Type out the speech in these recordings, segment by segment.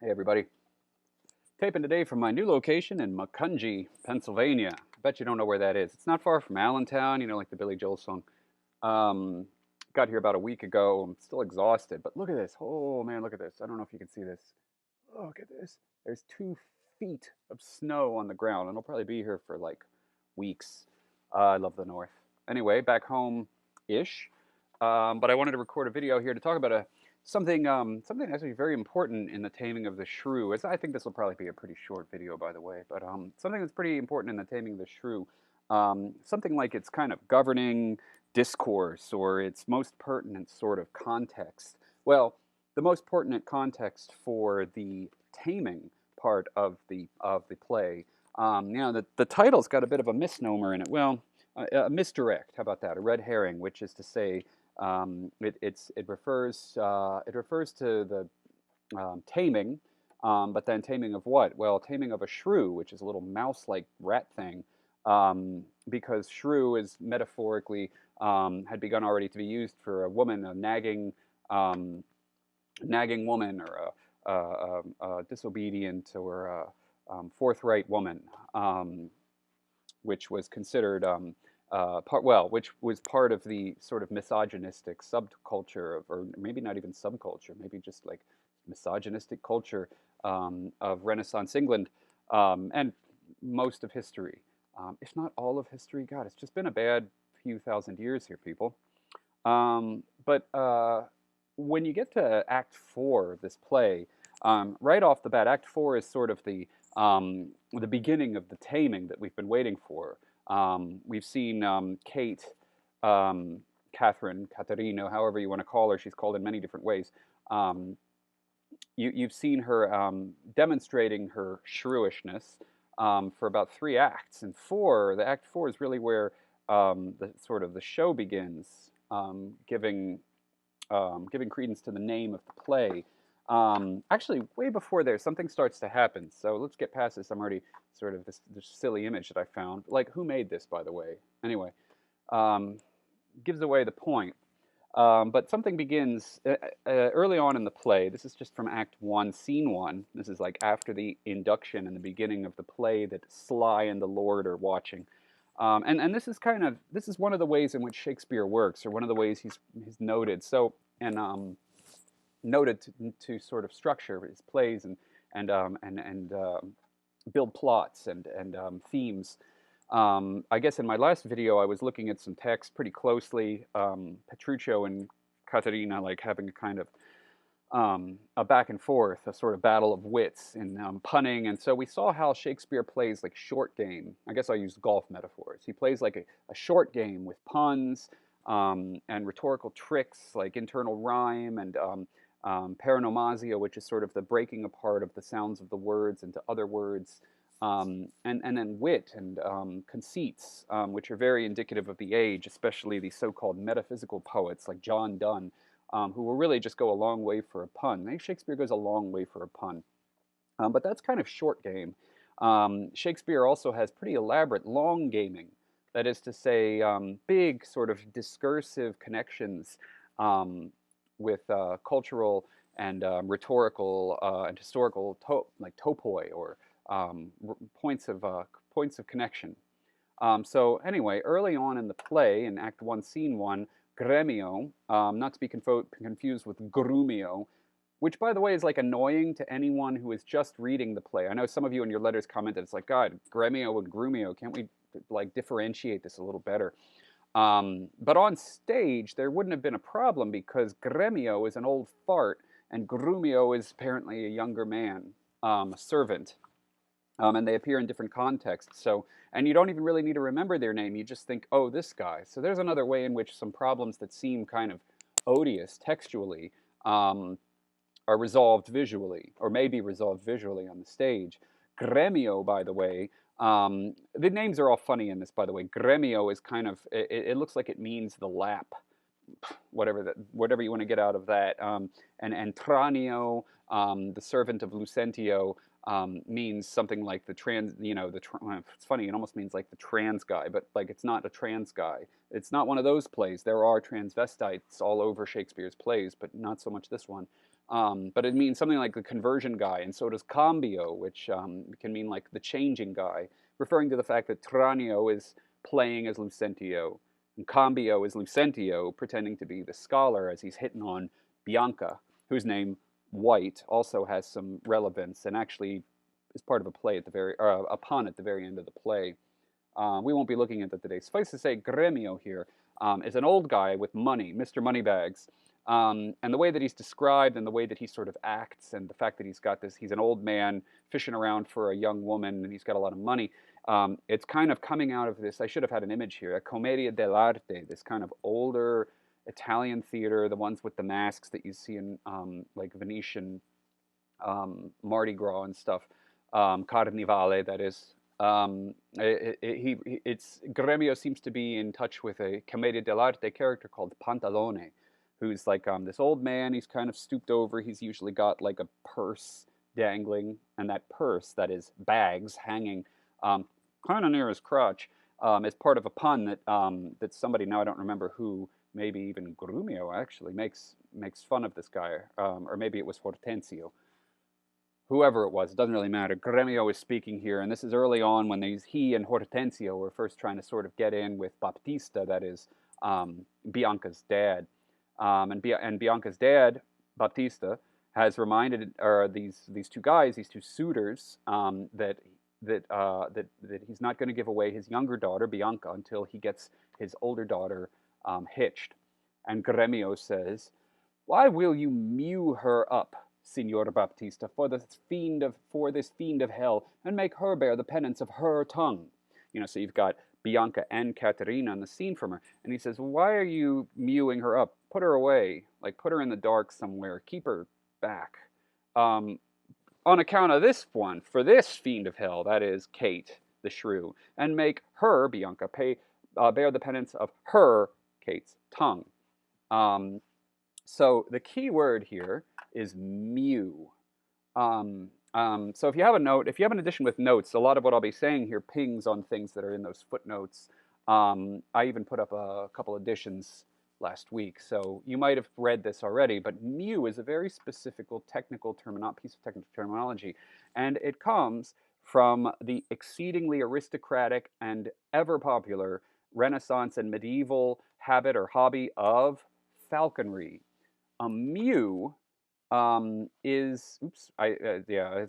Hey everybody. Taping today from my new location in Macungie, Pennsylvania. I bet you don't know where that is. It's not far from Allentown, like the Billy Joel song. Um, got here about a week ago. I'm still exhausted, but look at this. Oh man, look at this. I don't know if you can see this. Look at this. There's 2 feet of snow on the ground, and I'll probably be here for like weeks. I love the North. Anyway, back home ish. But I wanted to record a video here to talk about something actually very important in the taming of the shrew. I think this will probably be a pretty short video, by the way, but something that's pretty important in the taming of the shrew. Something like its kind of governing discourse or its most pertinent sort of context. Well, the most pertinent context for the taming part of the play. The title's got a bit of a misnomer in it. Well, a misdirect. How about that? A red herring, which is to say, it refers to the taming, but then taming of what? Well, taming of a shrew, which is a little mouse-like rat thing, because shrew is metaphorically had begun already to be used for a woman, a nagging woman, or a disobedient or forthright woman, which was considered which was part of the sort of misogynistic subculture or maybe not even subculture, maybe just like misogynistic culture of Renaissance England and most of history, if not all of history. God, it's just been a bad few thousand years here, people. But when you get to Act 4 of this play, right off the bat, Act 4 is sort of the beginning of the taming that we've been waiting for. We've seen Kate, Catherine, Caterina, however you want to call her. She's called in many different ways. Um, you've seen her demonstrating her shrewishness for about 3 acts, and the Act 4 is really where the sort of the show begins, giving credence to the name of the play. Actually, way before there, something starts to happen. So let's get past this. I'm already sort of this silly image that I found. Like, who made this, by the way? Anyway, um, gives away the point. But something begins early on in the play. This is just from Act 1, Scene 1. This is like after the induction and the beginning of the play that Sly and the Lord are watching. And this is one of the ways in which Shakespeare works, or one of the ways he's noted. And noted to sort of structure his plays and build plots and themes. I guess in my last video, I was looking at some text pretty closely. Petruccio and Caterina like having a kind of a back and forth, a sort of battle of wits in punning. And so we saw how Shakespeare plays like short game. I guess I use golf metaphors. He plays like a short game with puns and rhetorical tricks like internal rhyme and paronomasia, which is sort of the breaking apart of the sounds of the words into other words, and then wit and conceits, which are very indicative of the age, especially the so-called metaphysical poets like John Donne, who will really just go a long way for a pun. I think Shakespeare goes a long way for a pun. But that's kind of short game. Shakespeare also has pretty elaborate long gaming. That is to say, big sort of discursive connections with cultural and rhetorical and historical like topoi or points of connection. So anyway, early on in the play, in Act 1, Scene 1, gremio, not to be confused with grumio, which, by the way, is like annoying to anyone who is just reading the play. I know some of you in your letters commented, it's like, God, gremio and grumio, can't we like differentiate this a little better? But on stage, there wouldn't have been a problem because gremio is an old fart and grumio is apparently a younger man, a servant. And they appear in different contexts. So, and you don't even really need to remember their name. You just think, oh, this guy. So there's another way in which some problems that seem kind of odious textually are resolved visually, or may be resolved visually on the stage. Gremio, by the way, the names are all funny in this, by the way. Gremio is kind of, it looks like it means the lap, whatever you want to get out of that. And Tranio, the servant of Lucentio, means something like the trans, it's funny, it almost means like the trans guy, but like it's not a trans guy. It's not one of those plays. There are transvestites all over Shakespeare's plays, but not so much this one. But it means something like the conversion guy, and so does cambio, which can mean like the changing guy, referring to the fact that Tranio is playing as Lucentio, and cambio is Lucentio pretending to be the scholar as he's hitting on Bianca, whose name White also has some relevance and actually is part of a play at the very, a pun at the very end of the play. We won't be looking at that today. Suffice to say, Gremio here is an old guy with money, Mr. Moneybags. And the way that he's described and the way that he sort of acts and the fact that he's got this, he's an old man fishing around for a young woman and he's got a lot of money. It's kind of coming out of this, I should have had an image here, a commedia dell'arte, this kind of older Italian theater, the ones with the masks that you see in like Venetian Mardi Gras and stuff, Carnivale, that is. It's Gremio seems to be in touch with a commedia dell'arte character called Pantalone, who's like this old man. He's kind of stooped over. He's usually got like a purse dangling, and that purse, that is bags, hanging kind of near his crotch, is part of a pun that that somebody, now I don't remember who, maybe even Grumio actually makes fun of this guy, or maybe it was Hortensio. Whoever it was, it doesn't really matter. Gremio is speaking here, and this is early on when he and Hortensio were first trying to sort of get in with Baptista, that is Bianca's dad. And Bianca's dad, Baptista, has reminded these two guys, these two suitors, that he's not going to give away his younger daughter Bianca until he gets his older daughter hitched. And Gremio says, "Why will you mew her up, Signor Baptista, for this fiend of hell, and make her bear the penance of her tongue?" You know, so you've got Bianca and Caterina in the scene from her, and he says, "Why are you mewing her up? Put her away, like put her in the dark somewhere. Keep her back." On account of this one, for this fiend of hell, that is Kate, the shrew, and make her, Bianca, bear the penance of her, Kate's, tongue. So the key word here is mew. So if you have a note, if you have an edition with notes, a lot of what I'll be saying here pings on things that are in those footnotes. I even put up a couple editions last week, so you might have read this already, but mew is a very specific piece of technical terminology, and it comes from the exceedingly aristocratic and ever popular Renaissance and medieval habit or hobby of falconry. A mew is, oops, I'll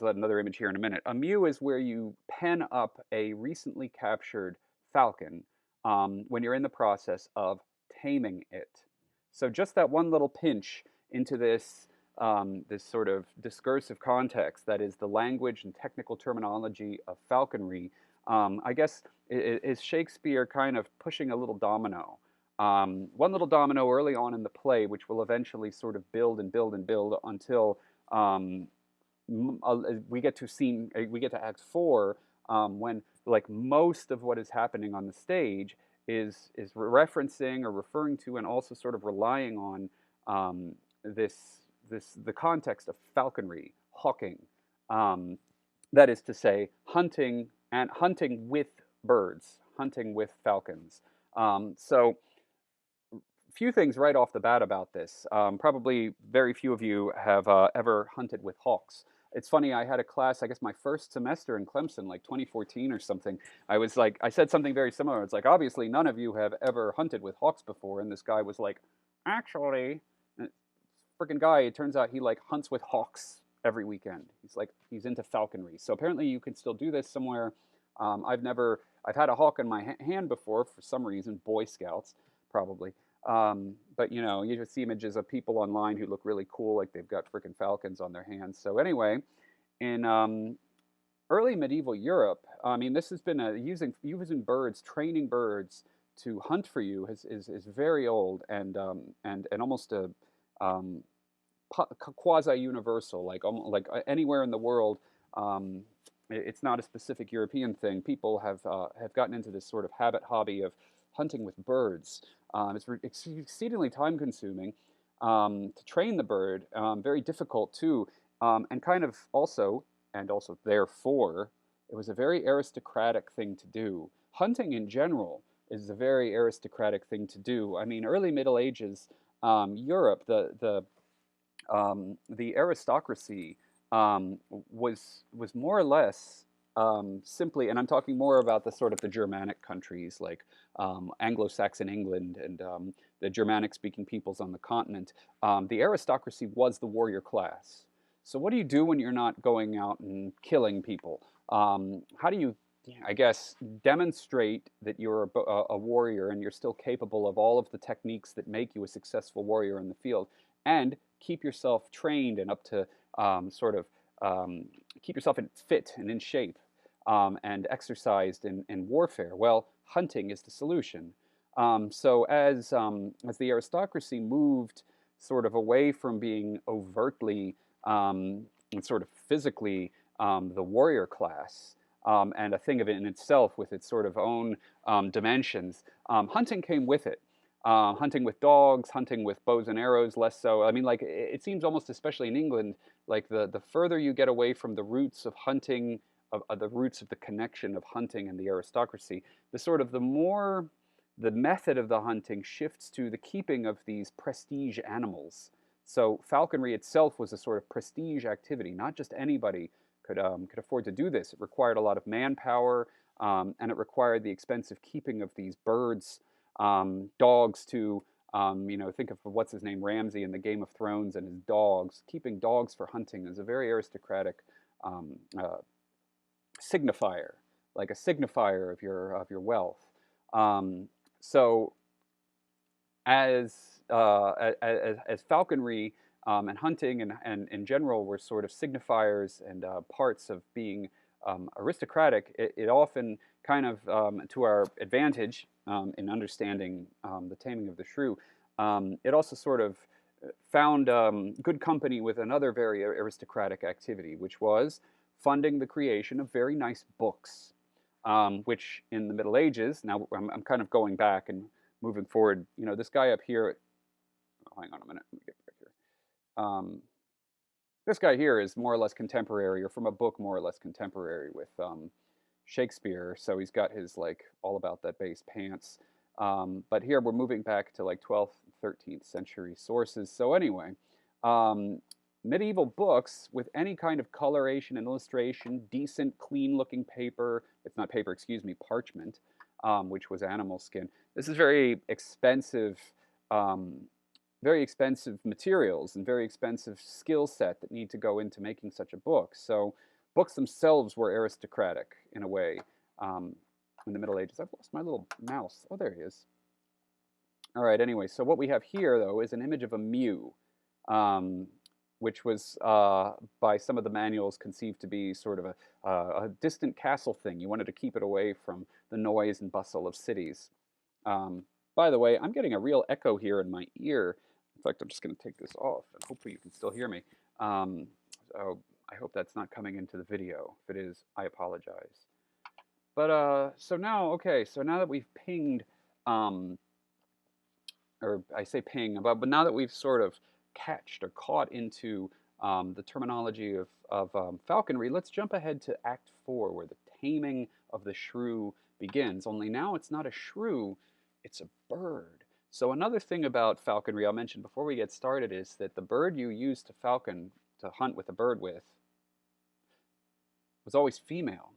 let another image here in a minute. A mew is where you pen up a recently captured falcon when you're in the process of taming it. So just that one little pinch into this this sort of discursive context that is the language and technical terminology of falconry, I guess is Shakespeare kind of pushing a little domino. One little domino early on in the play, which will eventually sort of build and build and build until we get to Act 4, when like most of what is happening on the stage is referencing or referring to and also sort of relying on the context of falconry, hawking. That is to say, hunting with birds, hunting with falcons. So few things right off the bat about this. Probably very few of you have ever hunted with hawks. It's funny, I had a class, I guess my first semester in Clemson, like 2014 or something. I said something very similar. It's like, obviously none of you have ever hunted with hawks before. And this guy was like, actually, freaking guy, it turns out he like hunts with hawks every weekend. He's into falconry. So apparently you can still do this somewhere. I've had a hawk in my hand before for some reason, Boy Scouts, probably. But you know, you just see images of people online who look really cool, like they've got freaking falcons on their hands. So anyway, in early medieval Europe, I mean, this has been using birds, training birds to hunt for you is very old and almost a quasi universal, like anywhere in the world. It's not a specific European thing. People have gotten into this sort of hobby of hunting with birds. It's exceedingly time-consuming to train the bird, very difficult too, and kind of also therefore, it was a very aristocratic thing to do. Hunting in general is a very aristocratic thing to do. I mean, early Middle Ages Europe, the the aristocracy was more or less simply, and I'm talking more about the sort of the Germanic countries like Anglo-Saxon England and the Germanic-speaking peoples on the continent. The aristocracy was the warrior class. So what do you do when you're not going out and killing people? How do you, I guess, demonstrate that you're a warrior and you're still capable of all of the techniques that make you a successful warrior in the field, and keep yourself trained and up to sort of keep yourself fit and in shape and exercised in warfare? Well, hunting is the solution. So as the aristocracy moved sort of away from being overtly and sort of physically the warrior class, and a thing of it in itself with its sort of own dimensions, hunting came with it. Hunting with dogs, hunting with bows and arrows, less so. I mean, like, it seems almost, especially in England, like the further you get away from the roots of hunting, of the roots of the connection of hunting and the aristocracy, the sort of the more the method of the hunting shifts to the keeping of these prestige animals. So falconry itself was a sort of prestige activity. Not just anybody could afford to do this. It required a lot of manpower, and it required the expensive keeping of these birds, dogs to, think of what's his name, Ramsay in the Game of Thrones and his dogs. Keeping dogs for hunting is a very aristocratic signifier, like a signifier of your wealth. So as falconry and hunting and in general were sort of signifiers and parts of being aristocratic, it often kind of to our advantage in understanding the taming of the shrew, it also sort of found good company with another very aristocratic activity, which was funding the creation of very nice books, which in the Middle Ages, now I'm kind of going back and moving forward, this guy up here, oh, hang on a minute, let me get back here. This guy here is more or less contemporary, or from a book more or less contemporary with Shakespeare, so he's got his, like, all about that bass pants. But here we're moving back to like 12th, 13th century sources. So anyway, medieval books with any kind of coloration and illustration, decent, clean-looking paper. It's not paper, excuse me, parchment, which was animal skin. This is very expensive materials and very expensive skill set that need to go into making such a book. So books themselves were aristocratic in a way in the Middle Ages. I've lost my little mouse. Oh, there he is. All right, anyway, so what we have here, though, is an image of a mew, which was, by some of the manuals, conceived to be sort of a distant castle thing. You wanted to keep it away from the noise and bustle of cities. By the way, I'm getting a real echo here in my ear. In fact, I'm just going to take this off, and hopefully you can still hear me. So I hope that's not coming into the video. If it is, I apologize. But so now, okay, so now that we've pinged, or I say ping, but now that we've sort of caught into the terminology of falconry, let's jump ahead to Act 4, where the taming of the shrew begins. Only now it's not a shrew, it's a bird. So another thing about falconry I'll mention before we get started is that the bird you use to hunt with a bird with, was always female.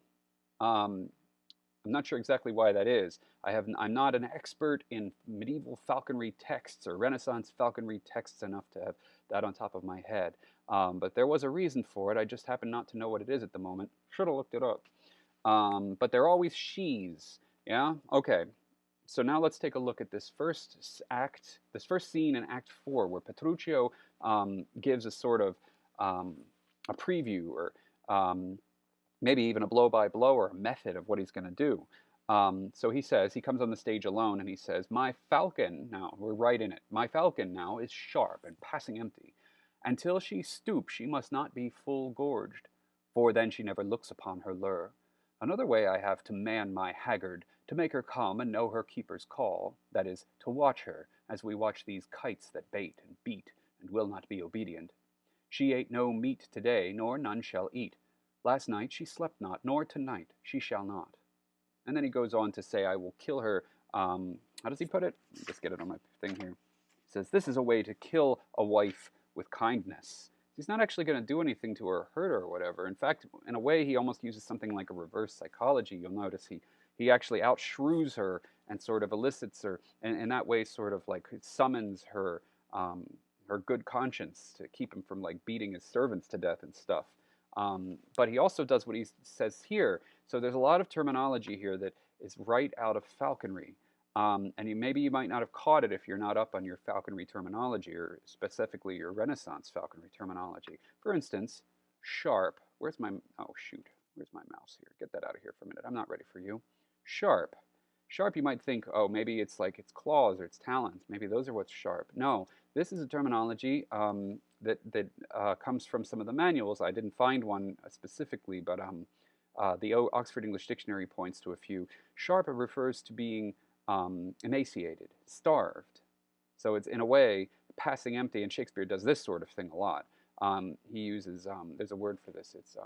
I'm not sure exactly why that is. I'm not an expert in medieval falconry texts or Renaissance falconry texts enough to have that on top of my head. But there was a reason for it. I just happen not to know what it is at the moment. Should have looked it up. But they're always she's. Yeah? Okay. So now let's take a look at this first scene in Act 4, where Petruchio gives a sort of a preview, or maybe even a blow-by-blow or a method of what he's going to do. So he comes on the stage alone and he says, "My falcon," now we're right in it, "my falcon now is sharp and passing empty. Until she stoop, she must not be full gorged, for then she never looks upon her lure. Another way I have to man my Haggard, to make her come and know her keeper's call, that is, to watch her, as we watch these kites that bait and beat, and will not be obedient. She ate no meat today, nor none shall eat. Last night she slept not, nor tonight she shall not." And then he goes on to say, "I will kill her." How does he put it? Let me just get it on my thing here. He says, "This is a way to kill a wife with kindness. He's not actually going to do anything to her or hurt her or whatever. In fact, in a way, he almost uses something like a reverse psychology. You'll notice he actually outshrews her and sort of elicits her, and in that way, sort of like summons um, her good conscience to keep him from like beating his servants to death and stuff. But he also does what he says here. So there's a lot of terminology here that is right out of falconry. And maybe you might not have caught it if you're not up on your falconry terminology, or specifically your Renaissance falconry terminology. For instance, sharp. Where's my, oh shoot, where's my mouse here? Get that out of here for a minute. I'm not ready for you. Sharp. Sharp, you might think, oh, maybe it's like its claws or its talons. Maybe those are what's sharp. No, this is a terminology that comes from some of the manuals. I didn't find one specifically, but the Oxford English Dictionary points to a few. Sharp refers to being emaciated, starved. So it's, in a way, passing empty, and Shakespeare does this sort of thing a lot. He uses, there's a word for this, it's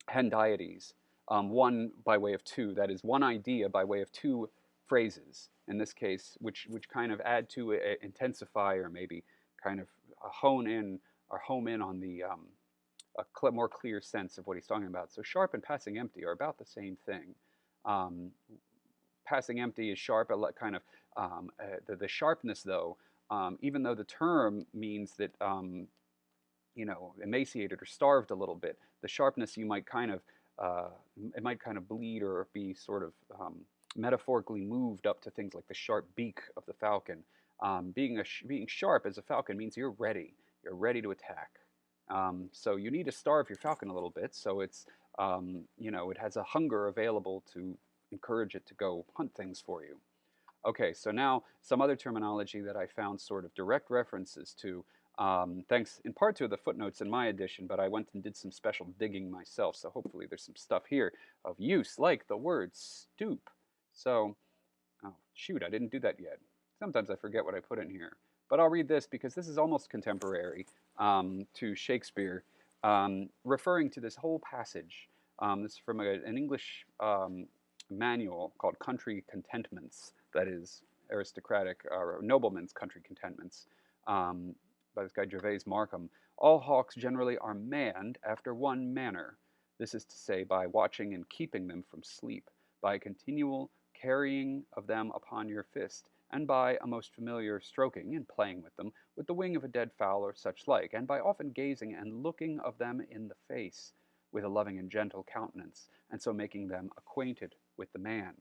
hendiades. One by way of two, that is one idea by way of two phrases, in this case, which kind of add to, intensify, or maybe kind of hone in on the more clear sense of what he's talking about. So sharp and passing empty are about the same thing. Passing empty is sharp, kind of the sharpness, though, even though the term means that emaciated or starved a little bit, the sharpness you might kind of it might kind of bleed or be sort of metaphorically moved up to things like the sharp beak of the falcon. Being sharp as a falcon means you're ready. You're ready to attack. So you need to starve your falcon a little bit, so it's it has a hunger available to encourage it to go hunt things for you. Okay, so now some other terminology that I found sort of direct references to, thanks in part to the footnotes in my edition, but I went and did some special digging myself, so hopefully there's some stuff here of use, like the word stoop. So, oh shoot, I didn't do that yet. Sometimes I forget what I put in here. But I'll read this because this is almost contemporary to Shakespeare, referring to this whole passage. This is from an English manual called Country Contentments, that is aristocratic or noblemen's country contentments, by this guy Gervase Markham. All hawks generally are manned after one manner. This is to say, by watching and keeping them from sleep, by a continual carrying of them upon your fist, and by a most familiar stroking and playing with them with the wing of a dead fowl or such like, and by often gazing and looking of them in the face with a loving and gentle countenance, and so making them acquainted with the man.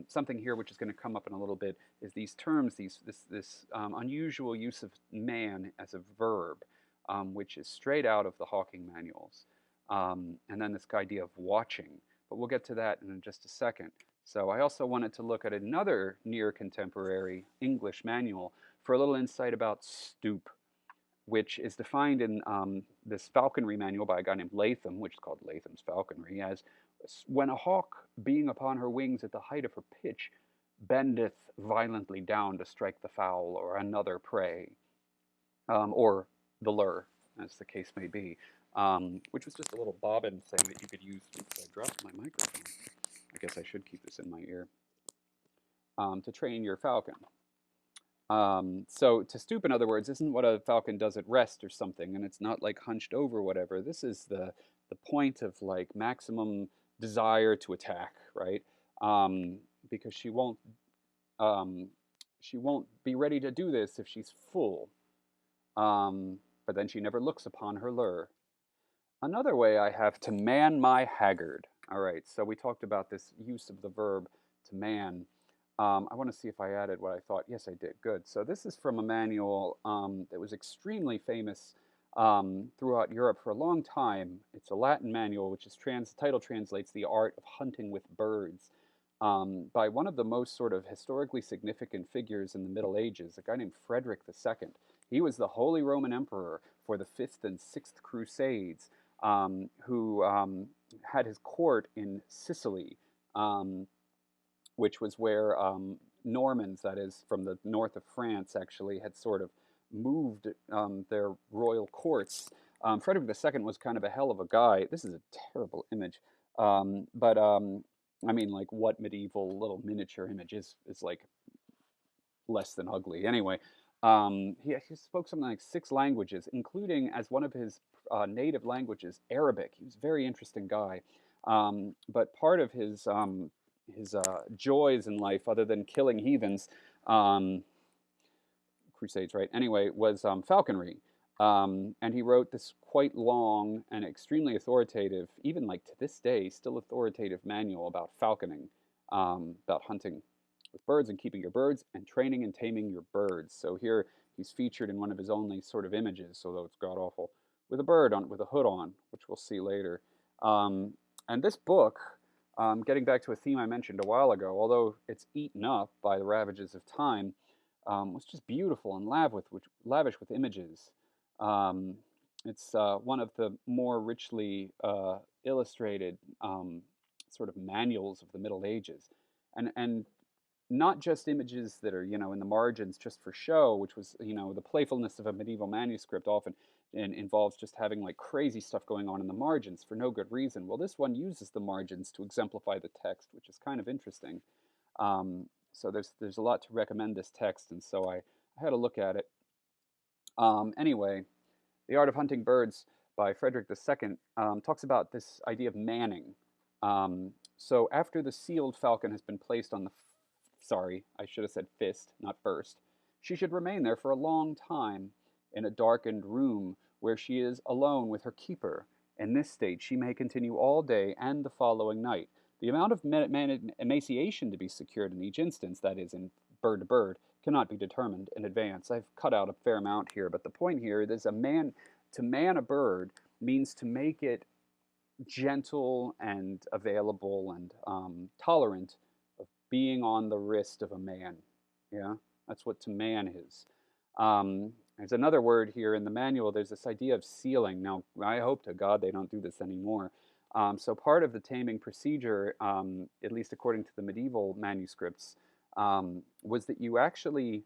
Something here which is going to come up in a little bit is these terms, this unusual use of man as a verb, which is straight out of the hawking manuals. And then this idea of watching, but we'll get to that in just a second. So I also wanted to look at another near contemporary English manual for a little insight about stoop, which is defined in this falconry manual by a guy named Latham, which is called Latham's Falconry, as when a hawk, being upon her wings at the height of her pitch, bendeth violently down to strike the fowl or another prey, or the lure, as the case may be, which was just a little bobbin thing that you could use. Oops, I dropped my microphone. I guess I should keep this in my ear. To train your falcon. So to stoop, in other words, isn't what a falcon does at rest or something, and it's not like hunched over, whatever. This is the point of like maximum desire to attack, right? Because she won't be ready to do this if she's full. But then she never looks upon her lure. Another way I have to man my haggard. All right, so we talked about this use of the verb to man. I want to see if I added what I thought. Yes, I did. Good. So this is from a manual that was extremely famous throughout Europe for a long time. It's a Latin manual, which is the title translates The Art of Hunting with Birds, by one of the most sort of historically significant figures in the Middle Ages, a guy named Frederick II. He was the Holy Roman Emperor for the 5th and 6th Crusades, who had his court in Sicily, which was where Normans, that is, from the north of France, actually had sort of moved their royal courts. Frederick II was kind of a hell of a guy. This is a terrible image, but I mean, like, what medieval little miniature image is like less than ugly? Anyway, He spoke something like 6 languages, including as one of his native languages, Arabic. He was a very interesting guy. But part of his joys in life, other than killing heathens, um, crusades, right? Anyway, was falconry. And he wrote this quite long and extremely authoritative, even like to this day, still authoritative manual about falconing, about hunting with birds and keeping your birds and training and taming your birds. So here he's featured in one of his only sort of images, although it's god awful, with a bird on with a hood on, which we'll see later. Um, and this book, getting back to a theme I mentioned a while ago, although it's eaten up by the ravages of time, was just beautiful and lavish with images. Um, it's one of the more richly illustrated sort of manuals of the Middle Ages, and not just images that are in the margins just for show, which was the playfulness of a medieval manuscript often involves just having like crazy stuff going on in the margins for no good reason. Well, this one uses the margins to exemplify the text, which is kind of interesting. Um, so there's a lot to recommend this text, and so I had a look at it. Anyway, The Art of Hunting Birds by Frederick II talks about this idea of manning. So after the sealed falcon has been placed on the, sorry, I should have said fist, not first, she should remain there for a long time in a darkened room where she is alone with her keeper. In this state, she may continue all day and the following night. The amount of emaciation to be secured in each instance, that is, in bird to bird, cannot be determined in advance. I've cut out a fair amount here, but the point here is to man a bird means to make it gentle and available and tolerant of being on the wrist of a man. Yeah, that's what to man is. There's another word here in the manual. There's this idea of sealing. Now, I hope to God they don't do this anymore. So part of the taming procedure, at least according to the medieval manuscripts, was that you actually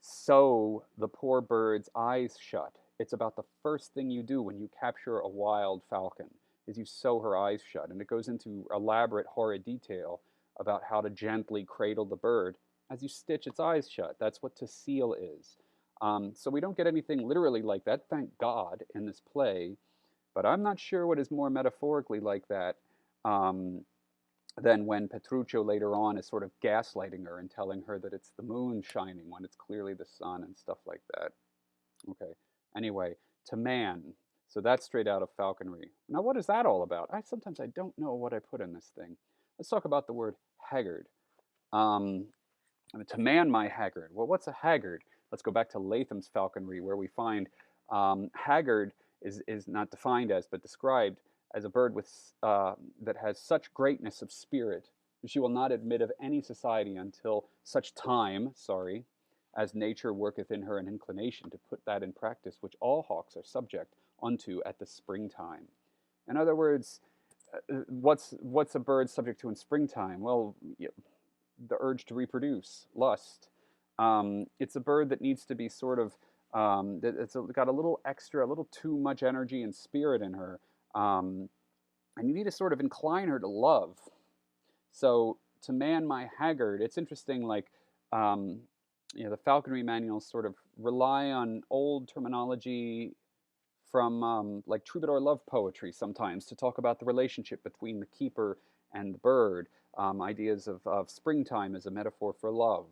sew the poor bird's eyes shut. It's about the first thing you do when you capture a wild falcon is you sew her eyes shut, and it goes into elaborate horrid detail about how to gently cradle the bird as you stitch its eyes shut. That's what to seal is. So we don't get anything literally like that, thank God, in this play, but I'm not sure what is more metaphorically like that um, than when Petruccio later on is sort of gaslighting her and telling her that it's the moon shining when it's clearly the sun and stuff like that. Okay. Anyway, to man. So that's straight out of falconry. Now, what is that all about? Sometimes I don't know what I put in this thing. Let's talk about the word haggard. Um, to man my haggard. Well, what's a haggard? Let's go back to Latham's falconry, where we find haggard is not defined as, but described as a bird with that has such greatness of spirit that she will not admit of any society until such time, sorry, as nature worketh in her an inclination to put that in practice which all hawks are subject unto at the springtime. In other words, what's a bird subject to in springtime? Well, the urge to reproduce, lust. It's a bird that needs to be sort of got a little extra, a little too much energy and spirit in her, and you need to sort of incline her to love. So to man my haggard, it's interesting. Like the falconry manuals sort of rely on old terminology from like troubadour love poetry sometimes to talk about the relationship between the keeper and the bird. Ideas of springtime as a metaphor for love.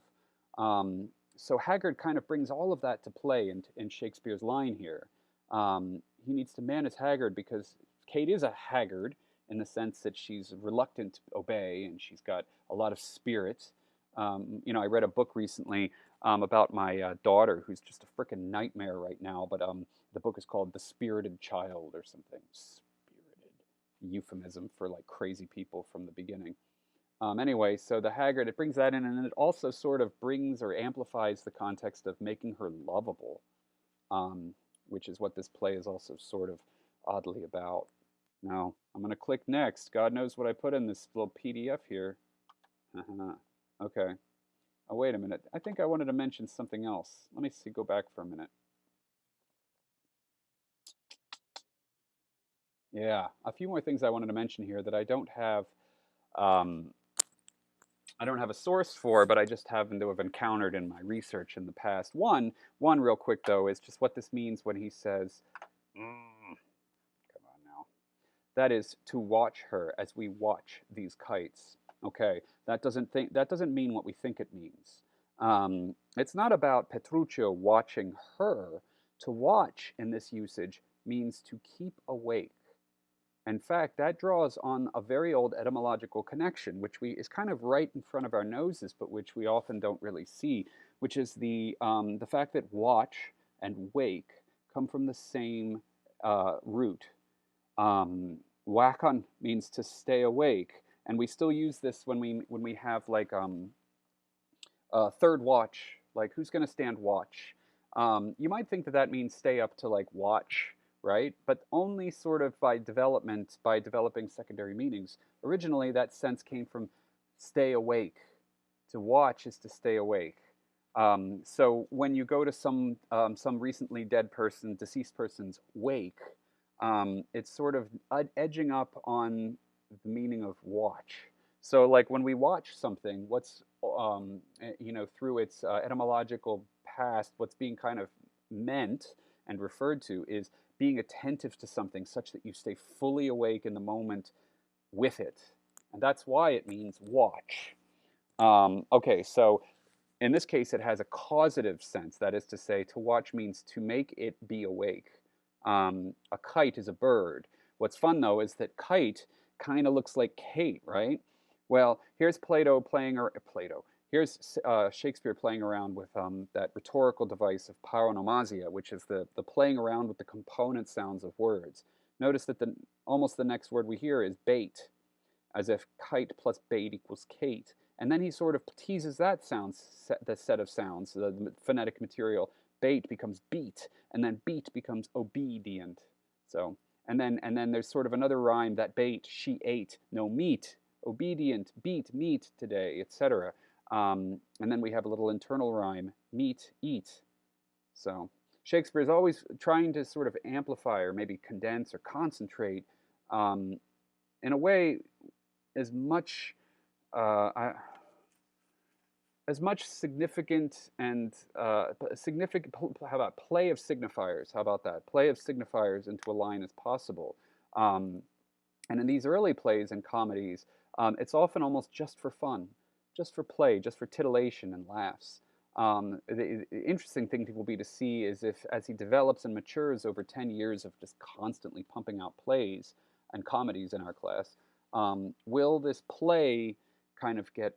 So Haggard kind of brings all of that to play in Shakespeare's line here. He needs to man his haggard because Kate is a haggard in the sense that she's reluctant to obey and she's got a lot of spirit. I read a book recently about my daughter who's just a freaking nightmare right now, but the book is called The Spirited Child or something. Spirited. Euphemism for like crazy people from the beginning. Anyway, so the haggard, it brings that in, and it also sort of brings or amplifies the context of making her lovable, which is what this play is also sort of oddly about. Now, I'm going to click next. God knows what I put in this little PDF here. Okay. Oh, wait a minute. I think I wanted to mention something else. Let me see. Go back for a minute. Yeah, a few more things I wanted to mention here that I don't have I don't have a source for, but I just happen to have encountered in my research in the past. One real quick though is just what this means when he says, come on now. That is to watch her as we watch these kites. Okay, that doesn't mean what we think it means. It's not about Petruchio watching her. To watch in this usage means to keep awake. In fact, that draws on a very old etymological connection, which is kind of right in front of our noses, but which we often don't really see, which is the fact that watch and wake come from the same root. Wakon means to stay awake, and we still use this when we have like third watch, like who's going to stand watch. You might think that that means stay up to like watch, right? But only sort of by development, by developing secondary meanings. Originally, that sense came from stay awake. To watch is to stay awake. So when you go to some recently dead person, deceased person's wake, it's sort of edging up on the meaning of watch. So like when we watch something, what's through its etymological past, what's being kind of meant and referred to is being attentive to something such that you stay fully awake in the moment with it. And that's why it means watch. Okay, so in this case, it has a causative sense. That is to say, to watch means to make it be awake. A kite is a bird. What's fun, though, is that kite kind of looks like Kate, right? Well, here's Plato playing, or Plato. Here's Shakespeare playing around with that rhetorical device of paronomasia, which is the playing around with the component sounds of words. Notice that almost the next word we hear is bait, as if kite plus bait equals Kate. And then he sort of teases that the set of sounds, the phonetic material. Bait becomes beat, and then beat becomes obedient. So, and then there's sort of another rhyme that bait she ate no meat, obedient, beat, meat today, etc. And then we have a little internal rhyme, meat, eat. So Shakespeare is always trying to sort of amplify or maybe condense or concentrate in a way as much as much significant and significant. How about play of signifiers? How about that? Play of signifiers into a line as possible. And in these early plays and comedies, it's often almost just for fun, just for play, just for titillation and laughs. The interesting thing will be to see is if, as he develops and matures over 10 years of just constantly pumping out plays and comedies in our class, will this play kind of get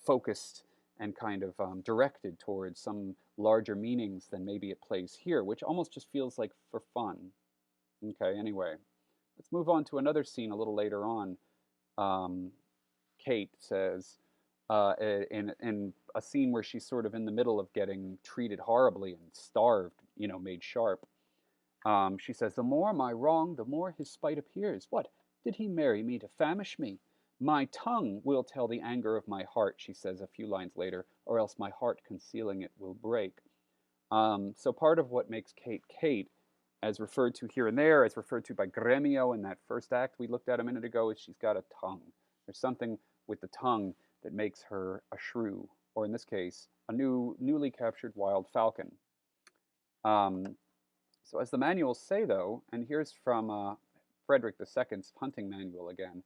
focused and kind of directed towards some larger meanings than maybe it plays here, which almost just feels like for fun. Okay, anyway, let's move on to another scene a little later on. Kate says, in a scene where she's sort of in the middle of getting treated horribly and starved, made sharp. She says, "The more my wrong, the more his spite appears. What, did he marry me to famish me? My tongue will tell the anger of my heart," she says a few lines later, "or else my heart concealing it will break." So part of what makes Kate Kate, as referred to here and there, as referred to by Gremio in that first act we looked at a minute ago, is she's got a tongue. There's something with the tongue that makes her a shrew, or in this case, a newly captured wild falcon. So as the manuals say, though, and here's from Frederick II's hunting manual again,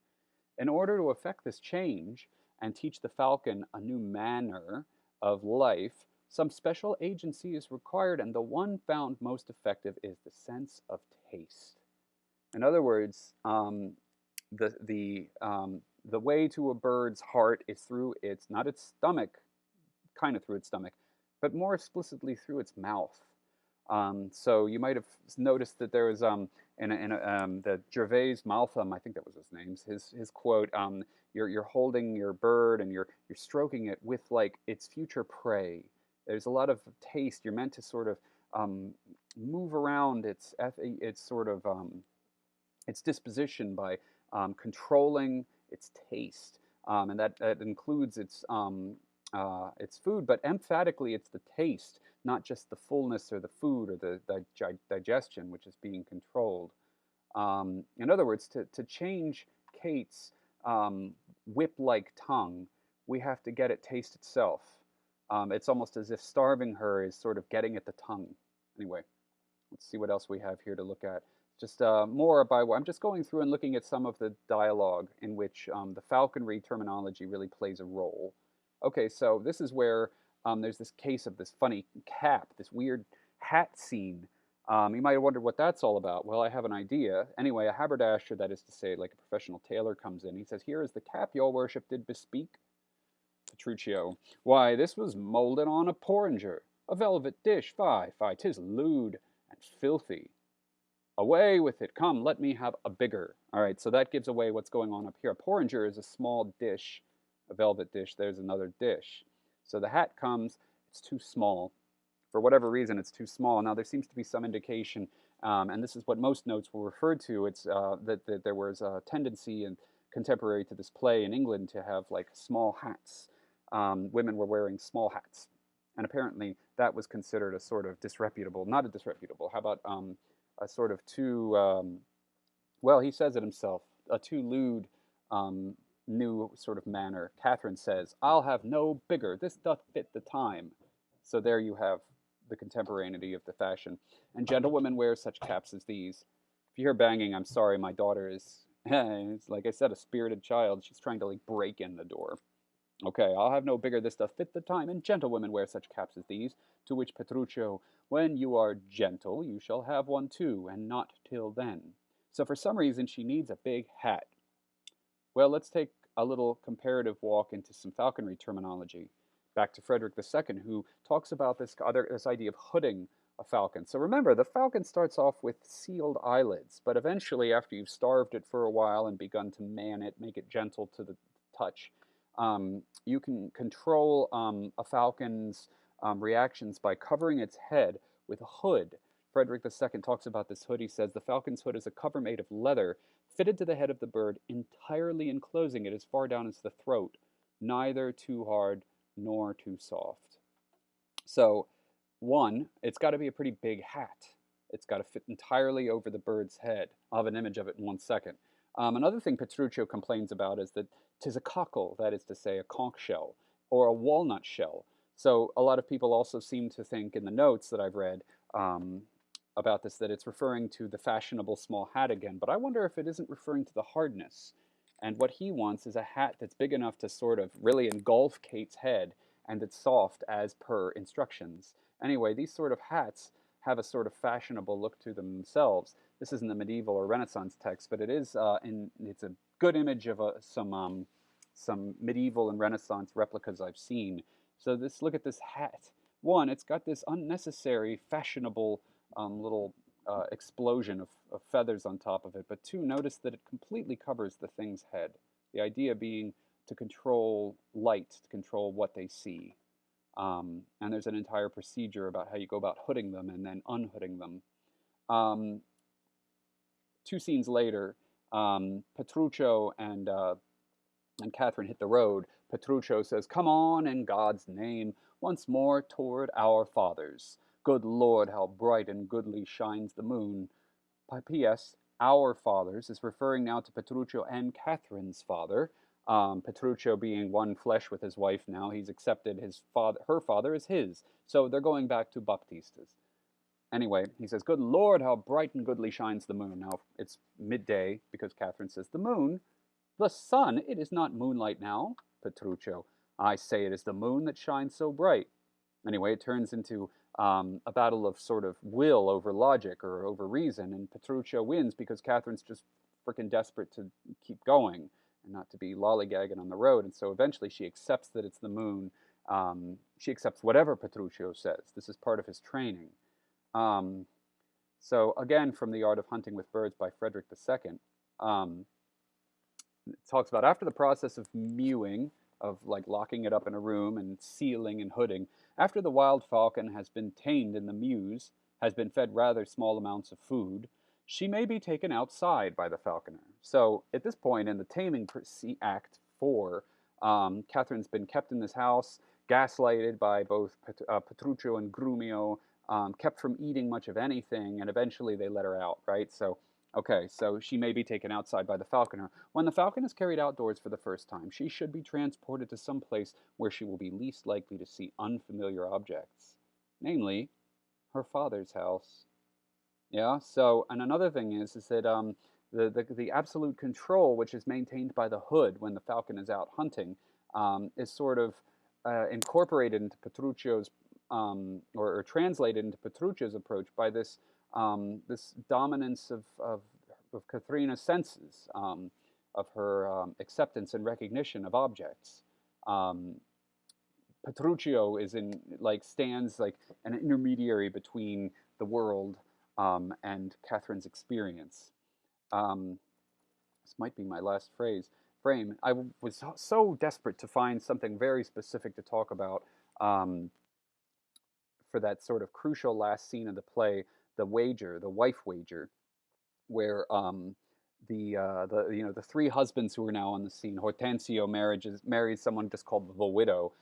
in order to effect this change and teach the falcon a new manner of life, some special agency is required, and the one found most effective is the sense of taste. In other words, the way to a bird's heart is through not its stomach, kind of through its stomach, but more explicitly through its mouth. So you might have noticed that there was the Gervais Maltham, I think that was his name, his quote, you're holding your bird and you're stroking it with like its future prey. There's a lot of taste. You're meant to sort of move around its sort of its disposition by controlling its taste, and that includes its food, but emphatically it's the taste, not just the fullness or the food or the digestion, which is being controlled. In other words, to change Kate's whip-like tongue, we have to get it taste itself. It's almost as if starving her is sort of getting at the tongue. Anyway, let's see what else we have here to look at. Just more by I'm just going through and looking at some of the dialogue in which the falconry terminology really plays a role. Okay, so this is where there's this case of this funny cap, this weird hat scene. You might have wondered what that's all about. Well, I have an idea. Anyway, a haberdasher, that is to say, like a professional tailor, comes in. He says, "Here is the cap your worship did bespeak." Petruchio, "Why, this was molded on a porringer, a velvet dish. Fie, fie, 'tis lewd and filthy. Away with it. Come, let me have a bigger." All right, so that gives away what's going on up here. A porringer is a small dish, a velvet dish. There's another dish. So the hat comes, it's too small. For whatever reason, it's too small. Now, there seems to be some indication, and this is what most notes will refer to, it's that there was a tendency in contemporary to this play in England to have like small hats. Women were wearing small hats. And apparently that was considered a sort of disreputable, not a disreputable, how about a sort of too, well, he says it himself, a too lewd new sort of manner. Catherine says, "I'll have no bigger, this doth fit the time." So there you have the contemporaneity of the fashion. "And gentlewomen wear such caps as these." If you hear banging, I'm sorry, my daughter is, it's like I said, a spirited child. She's trying to like break in the door. "Okay, I'll have no bigger, this doth fit the time, and gentlewomen wear such caps as these." To which Petruchio, "When you are gentle, you shall have one too, and not till then." So for some reason, she needs a big hat. Well, let's take a little comparative walk into some falconry terminology. Back to Frederick II, who talks about this idea of hooding a falcon. So remember, the falcon starts off with sealed eyelids, but eventually, after you've starved it for a while and begun to man it, make it gentle to the touch, you can control a falcon's reactions by covering its head with a hood. Frederick II talks about this hood. He says, "The falcon's hood is a cover made of leather, fitted to the head of the bird, entirely enclosing it as far down as the throat, neither too hard nor too soft." So, one, it's got to be a pretty big hat. It's got to fit entirely over the bird's head. I'll have an image of it in 1 second. Another thing Petruchio complains about is that 'tis a cockle, that is to say, a conch shell, or a walnut shell. So a lot of people also seem to think in the notes that I've read about this that it's referring to the fashionable small hat again. But I wonder if it isn't referring to the hardness. And what he wants is a hat that's big enough to sort of really engulf Kate's head and that's soft as per instructions. Anyway, these sort of hats have a sort of fashionable look to them themselves. This isn't the medieval or Renaissance text, but it is, it's a good image of some medieval and Renaissance replicas I've seen. So look at this hat. One, it's got this unnecessary fashionable little explosion of feathers on top of it. But two, notice that it completely covers the thing's head. The idea being to control light, to control what they see. And there's an entire procedure about how you go about hooding them and then unhooding them. 2 scenes later, Petruchio and Catherine hit the road. Petruchio says, "Come on, in God's name, once more toward our fathers. Good Lord, how bright and goodly shines the moon." P.S. Our fathers is referring now to Petruchio and Catherine's father. Petruchio being one flesh with his wife now, he's accepted her father as his. So they're going back to Baptista's. Anyway, he says, "Good Lord, how bright and goodly shines the moon." Now, it's midday because Catherine says, "The moon? The sun? It is not moonlight now." Petruchio, "I say it is the moon that shines so bright." Anyway, it turns into a battle of sort of will over logic or over reason, and Petruchio wins because Catherine's just freaking desperate to keep going and not to be lollygagging on the road, and so eventually she accepts that it's the moon. She accepts whatever Petruchio says. This is part of his training. So again, from The Art of Hunting with Birds by Frederick II, it talks about after the process of mewing, of like locking it up in a room and sealing and hooding, after the wild falcon has been tamed in the mews, has been fed rather small amounts of food, she may be taken outside by the falconer. So at this point in the Taming Act 4, Catherine's been kept in this house, gaslighted by both Petruchio and Grumio, kept from eating much of anything, and eventually they let her out, right? So Okay, so she may be taken outside by the falconer. When the falcon is carried outdoors for the first time, she should be transported to some place where she will be least likely to see unfamiliar objects, namely her father's house. Yeah. So, and another thing is that the absolute control which is maintained by the hood when the falcon is out hunting is sort of incorporated into Petruccio's or translated into Petruccio's approach by this dominance of Katharina's senses, of her acceptance and recognition of objects. Um, Petruccio is in like stands like an intermediary between the world and Catherine's experience. Um, this might be my last frame. I was so desperate to find something very specific to talk about for that sort of crucial last scene of the play, the wager, the wife wager, where the three husbands who are now on the scene. Hortensio marries someone just called the widow,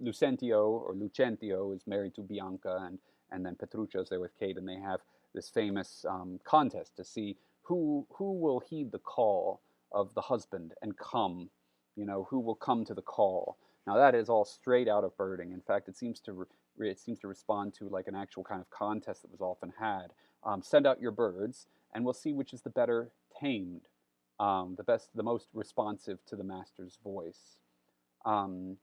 Lucentio or Lucentio is married to Bianca, and then Petruccio's there with Kate, and they have this famous contest to see who will heed the call of the husband and come, who will come to the call. Now that is all straight out of birding. In fact, it seems to respond to like an actual kind of contest that was often had. Send out your birds, and we'll see which is the better tamed, the most responsive to the master's voice. Um,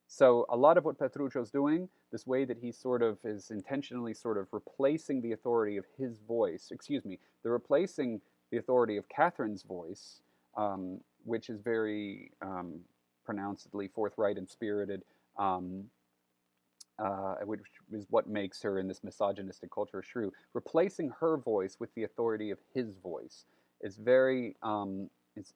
so a lot of what Petruccio's doing, this way that he sort of is intentionally sort of replacing the authority of his voice, excuse me, they're replacing the authority of Catherine's voice, which is very pronouncedly forthright and spirited, which is what makes her in this misogynistic culture Shrew. Replacing her voice with the authority of his voice is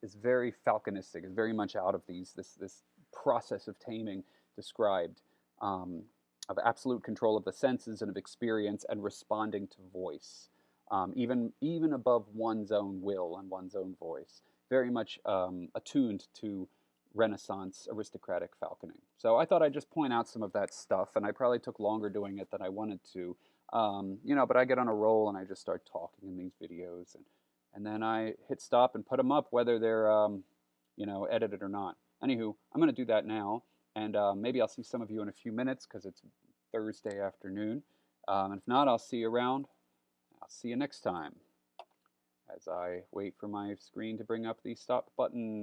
is very falconistic. It's very much out of this process of taming described, of absolute control of the senses and of experience and responding to voice, even above one's own will and one's own voice. Very much attuned to Renaissance aristocratic falconing. So I thought I'd just point out some of that stuff, and I probably took longer doing it than I wanted to. But I get on a roll and I just start talking in these videos, and then I hit stop and put them up, whether they're edited or not. Anywho, I'm going to do that now, and maybe I'll see some of you in a few minutes because it's Thursday afternoon. And if not, I'll see you around. I'll see you next time as I wait for my screen to bring up the stop button.